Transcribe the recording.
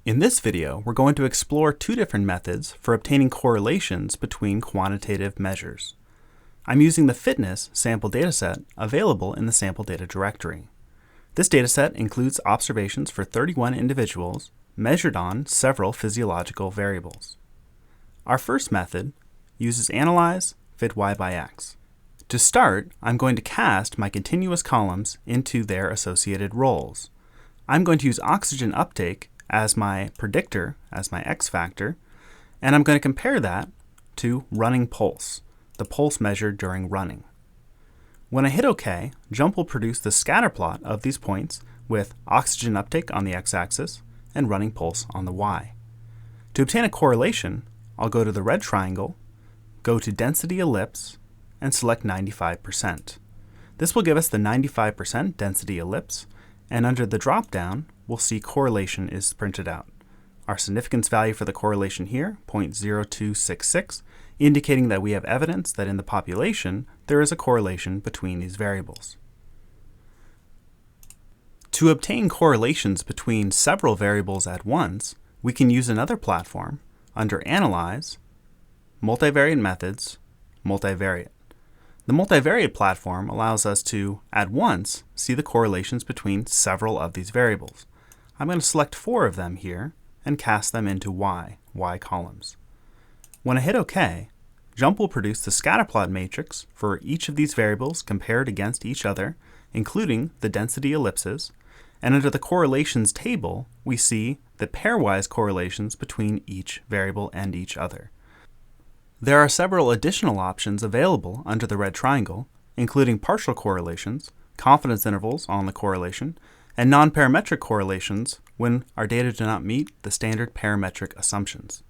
In this video, we're going to explore two different methods for obtaining correlations between quantitative measures. I'm using the fitness sample dataset available in the sample data directory. This dataset includes observations for 31 individuals measured on several physiological variables. Our first method uses analyze fit y by x. To start, I'm going to cast my continuous columns into their associated roles. I'm going to use oxygen uptake as my predictor, as my x factor, and I'm going to compare that to running pulse, the pulse measured during running. When I hit OK, JMP will produce the scatter plot of these points with oxygen uptake on the x-axis and running pulse on the y. To obtain a correlation, I'll go to the red triangle, go to density ellipse, and select 95%. This will give us the 95% density ellipse, and under the drop-down, we'll see correlation is printed out. Our significance value for the correlation here, 0.0266, indicating that we have evidence that in the population, there is a correlation between these variables. To obtain correlations between several variables at once, we can use another platform under Analyze, Multivariate Methods, Multivariate. The multivariate platform allows us to, at once, see the correlations between several of these variables. I'm going to select 4 of them here and cast them into y columns. When I hit OK, JMP will produce the scatterplot matrix for each of these variables compared against each other, including the density ellipses, and under the correlations table, we see the pairwise correlations between each variable and each other. There are several additional options available under the red triangle, including partial correlations, confidence intervals on the correlation, and non-parametric correlations when our data do not meet the standard parametric assumptions.